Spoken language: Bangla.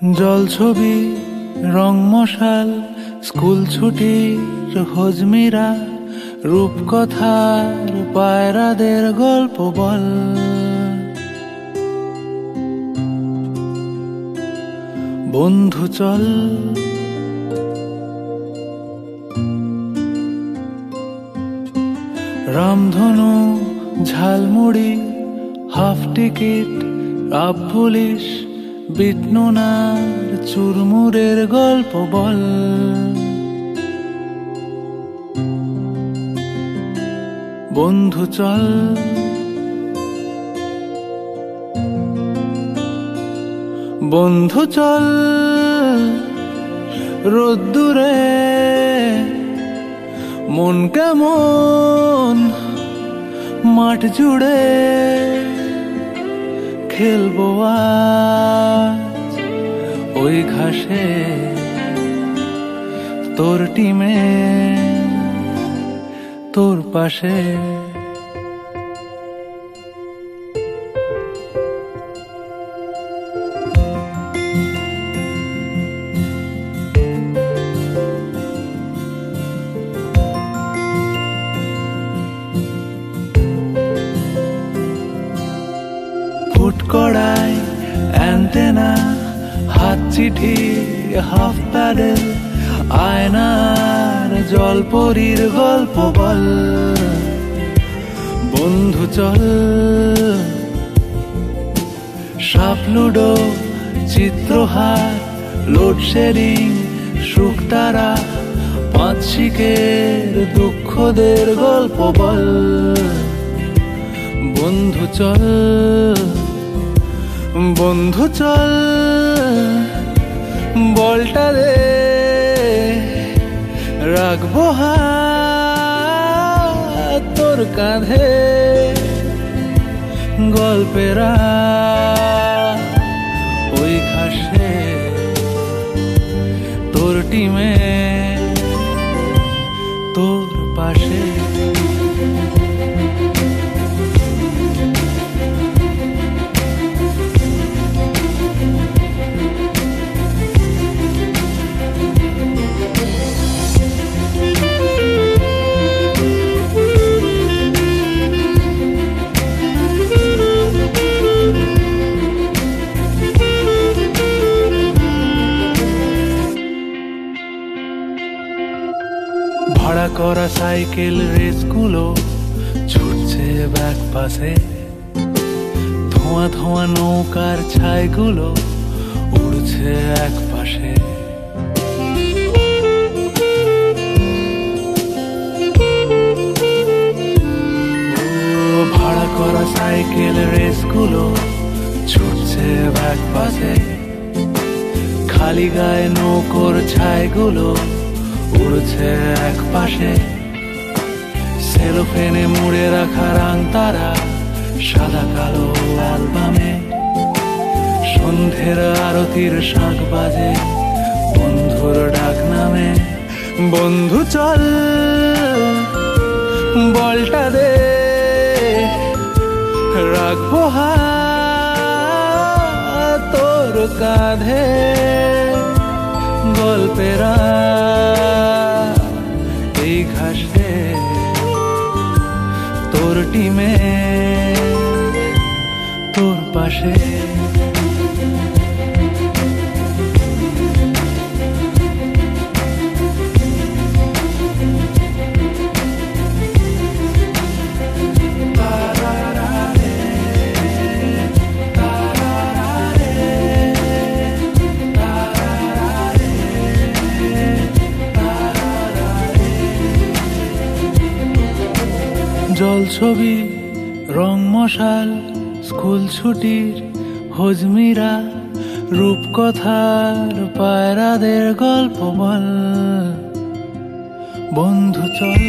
জল ছবি রং মশাল স্কুল ছুটির হজমিরা রূপকথার পায়রাদের গল্প বল। বন্ধু চল রামধনু ঝালমুড়ি হাফ টিকিট আপ পুলিশ বিটনুনার চুরমুরের গল্প বল। বন্ধু চল বন্ধু চল রোদ্দুরে মন কেমন মাঠ জুড়ে খেলবো আজ ওই ঘাসে তোর টিমে তোর পাশে। ফুটকড়াই অ্যান্টেনা হাত চিঠি হাফ প্যাডেল আয়নার জলপরীর গল্প বল। বন্ধু চল সাপ লুডো চিত্রহার লোডশেডিং শুকতারা পাঁচ শিকের দুঃখদের গল্প বল। বন্ধু চল বন্ধু চল বলটা দে রাখবো হাত তোর কাঁধে গল্পেরা ওই ঘাসে তোর টিমে তোর পাশে। ভাড়া করা সাইকেল রেসগুলো ছুটছে ব্যাক পাশে, ধোঁয়া ধোঁয়া নৌকার ছাইগুলো উড়ছে এক পাশে। ভাড়া করা সাইকেল রেসগুলো ছুটছে ব্যাক পাশে, খালি গায়ে নৌকোর ছাইগুলো উড়ছে এক পাশে। সেলোফেনে মুড়ে রাখা রাং তারা সাদা কালো অ্যালবামে, সন্ধ্যের আরতির শাঁখ বাজে বন্ধুর ডাক নামে। বন্ধু চল বলটা দে রাখবো হাত তোর কাঁধে গল্পেরা এই ঘাসে তোর টিমে তোর পাশে। জল ছবি রং মশাল স্কুল ছুটির হজমিরা রূপকথার পায়রাদের গল্প বল। বন্ধু চল।